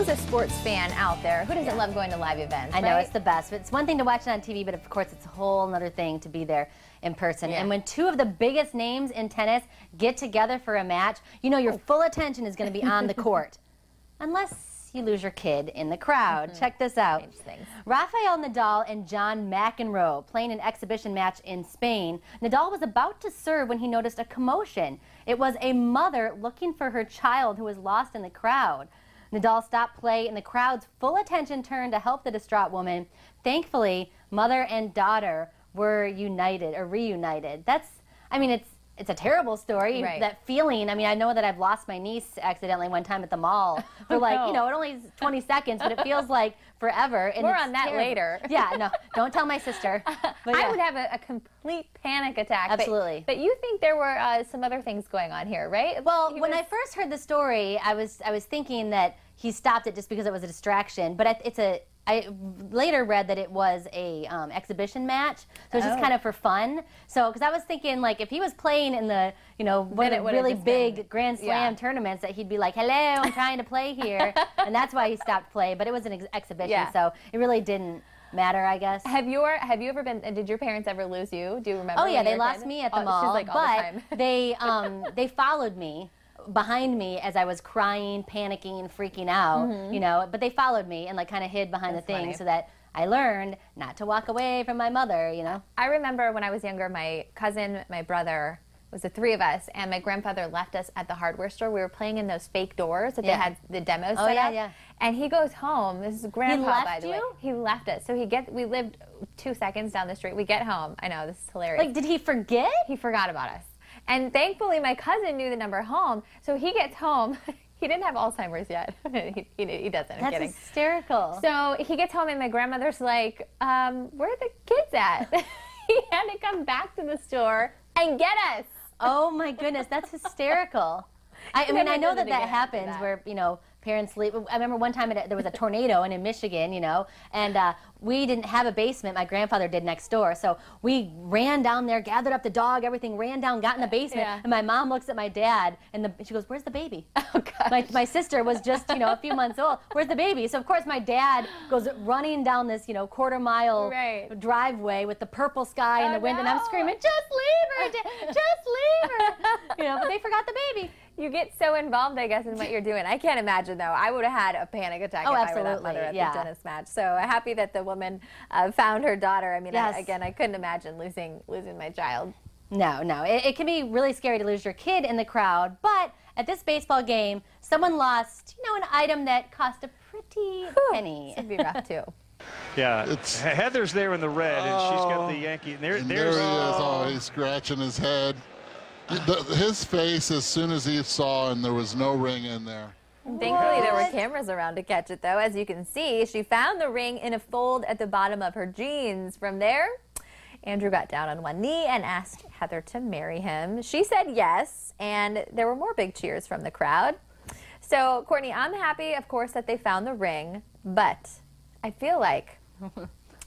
who's a sports fan out there? Who doesn't love going to live events? I know, right? it's the best. It's one thing to watch it on TV, but of course it's a whole other thing to be there in person. And when two of the biggest names in tennis get together for a match, you know your full attention is going to be on the court. Unless you lose your kid in the crowd. Check this out. Rafael Nadal and John McEnroe playing an exhibition match in Spain. Nadal was about to serve when he noticed a commotion. It was a mother looking for her child who was lost in the crowd. Nadal stopped play and the crowd's full attention turned to help the distraught woman. Thankfully, mother and daughter were reunited. I mean, it's a terrible story, that feeling. I mean, I know that I've lost my niece accidentally one time at the mall for like, you know, it only is 20 seconds, but it feels like forever. And more on that later. Yeah, no, don't tell my sister. But yeah. I would have a complete panic attack. Absolutely. But you think there were some other things going on here, right? Well, when I first heard the story, I was thinking that he stopped it just because it was a distraction. But I later read that it was a exhibition match, so it's just kind of for fun. So, because I was thinking, like, if he was playing in the, you know, one of the really big Grand Slam tournaments, that he'd be like, "Hello, I'm trying to play here," and that's why he stopped play. But it was an exhibition, so it really didn't matter, I guess. Have you ever been? Did your parents ever lose you? Do you remember? Oh yeah, they lost me at the mall, she's like, all the time. They followed me behind me as I was crying, panicking, freaking out, you know, but they followed me and like kind of hid behind the thing so that I learned not to walk away from my mother, you know. I remember when I was younger, my cousin, my brother, it was the three of us, and my grandfather left us at the hardware store. We were playing in those fake doors that they had the demos set up. And he goes home. This is grandpa, by the way. He left us. So we lived 2 seconds down the street. We get home. I know, this is hilarious. Like, did he forget? He forgot about us. And thankfully, my cousin knew the number home, so he gets home. He didn't have Alzheimer's yet. he doesn't. I'm kidding. That's hysterical. So he gets home, and my grandmother's like, where are the kids at? He had to come back to the store and get us. Oh, my goodness. That's hysterical. I mean, I know that happens where, you know, parents leave. I remember one time there was a tornado in Michigan, you know, and we didn't have a basement. My grandfather did next door. So we ran down there, gathered up the dog, everything, ran down, got in the basement. And my mom looks at my dad, and she goes, "Where's the baby?" Oh, gosh. My sister was just, you know, a few months old. "Where's the baby?" So, of course, my dad goes running down this, you know, quarter-mile driveway with the purple sky and the wind, and I'm screaming, "Just leave her, Dad! Just leave her!" You know, but they forgot the baby. You get so involved, I guess, in what you're doing. I can't imagine, though. I would have had a panic attack if I were that mother at the tennis match. So happy that the woman found her daughter. I mean, again, I couldn't imagine losing my child. No, no. It can be really scary to lose your kid in the crowd. But at this baseball game, someone lost, you know, an item that cost a pretty penny. It'd be rough, too. Yeah, Heather's there in the red, and she's got the Yankee. And there he is. Oh, he's scratching his head. His face, as soon as he saw, and there was no ring in there. Thankfully, there were cameras around to catch it, though. As you can see, she found the ring in a fold at the bottom of her jeans. From there, Andrew got down on one knee and asked Heather to marry him. She said yes, and there were more big cheers from the crowd. So, Courtney, I'm happy, of course, that they found the ring, but I feel like...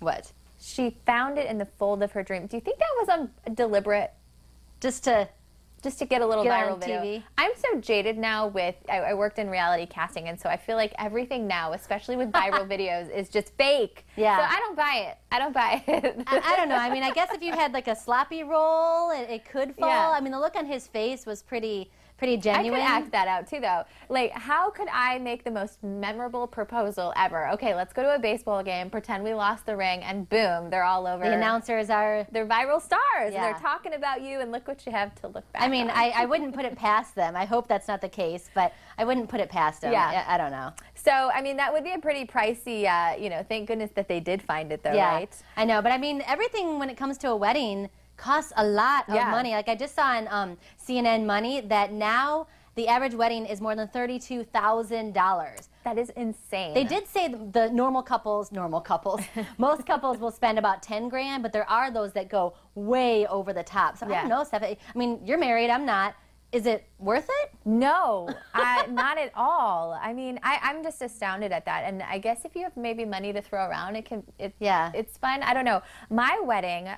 What? She found it in the fold of her dream. Do you think that was deliberate? Just to get a little viral video. TV. I'm so jaded now with, I worked in reality casting, and so I feel like everything now, especially with viral videos, is just fake. Yeah. So I don't buy it. I don't buy it. I don't know. I mean, I guess if you had like a sloppy roll, it could fall. Yeah. I mean, the look on his face was pretty genuine. I could act that out too, though. Like, how could I make the most memorable proposal ever? Okay, let's go to a baseball game, pretend we lost the ring, and boom, they're all over. The announcers they're viral stars, and they're talking about you, and look what you have to look back on. I mean, I wouldn't put it past them. I hope that's not the case, but I wouldn't put it past them. Yeah. I don't know. So, I mean, that would be a pretty pricey, you know, thank goodness that they did find it, though, right? I know, but I mean, everything when it comes to a wedding costs a lot of money. Like, I just saw on CNN Money that now the average wedding is more than $32,000. That is insane. They did say the normal couples, most couples will spend about 10 grand, but there are those that go way over the top. So I don't know, Steph. I mean, you're married, I'm not. Is it worth it? No, not at all. I mean, I'm just astounded at that. And I guess if you have maybe money to throw around, it's fun. I don't know. My wedding,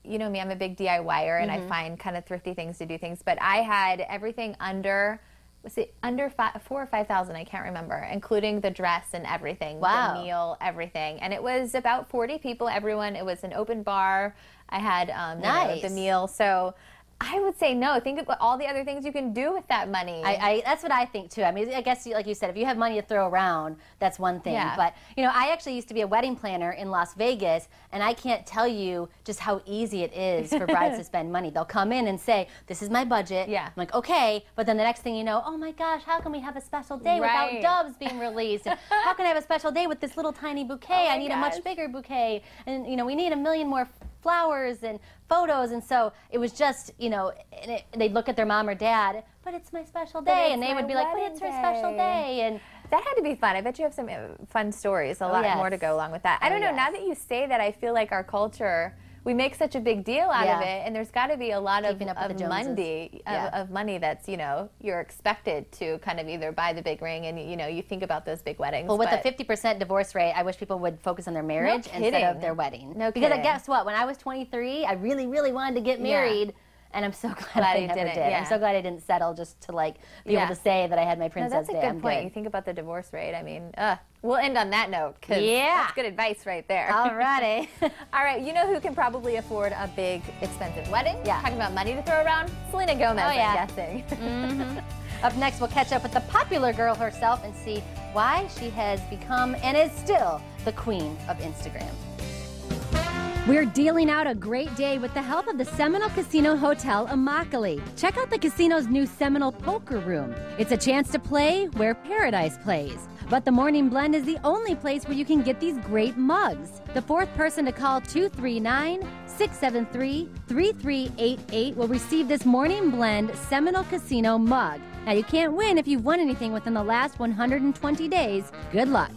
you know me, I'm a big DIYer, and I find kind of thrifty things to do things. But I had everything under was it under 4,000 or 5,000? I can't remember, including the dress and everything, wow. the meal, everything. And it was about 40 people, everyone. It was an open bar. I had nice. the meal. So I would say no. Think of all the other things you can do with that money. That's what I think too. I mean, I guess like you said, if you have money to throw around, that's one thing. Yeah. But you know, I actually used to be a wedding planner in Las Vegas, and I can't tell you just how easy it is for brides to spend money. They'll come in and say, "This is my budget." Yeah. I'm like, okay, but then the next thing you know, oh my gosh, how can we have a special day Right. without doves being released? And how can I have a special day with this little tiny bouquet? Oh I need a gosh. much bigger bouquet, and you know, we need a million more flowers and photos. And so it was just, you know, they'd look at their mom or dad, but it's my special day, and they would be like, but it's her special day. And that had to be fun. I bet you have some fun stories, a lot yes. more to go along with that. I don't know, yes. now that you say that, I feel like our culture, we make such a big deal out of it, and there's got to be a lot of money that's, you know, you're expected to kind of either buy the big ring, and you know, you think about those big weddings. Well, with the 50% divorce rate, I wish people would focus on their marriage instead of their wedding. No because kidding. guess what? When I was 23, I really, really wanted to get married. And I'm so glad I never did. Yeah. I'm so glad I didn't settle just to like be able to say that I had my princess day. Day. That's a good point. You think about the divorce rate. I mean, we'll end on that note because that's good advice right there. Alrighty. All right, you know who can probably afford a big, expensive wedding? Yeah. Talking about money to throw around? Selena Gomez, I'm guessing. Up next, we'll catch up with the popular girl herself and see why she has become and is still the queen of Instagram. We're dealing out a great day with the help of the Seminole Casino Hotel Immokalee. Check out the casino's new Seminole Poker Room. It's a chance to play where paradise plays. But the Morning Blend is the only place where you can get these great mugs. The fourth person to call 239-673-3388 will receive this Morning Blend Seminole Casino mug. Now, you can't win if you've won anything within the last 120 days. Good luck.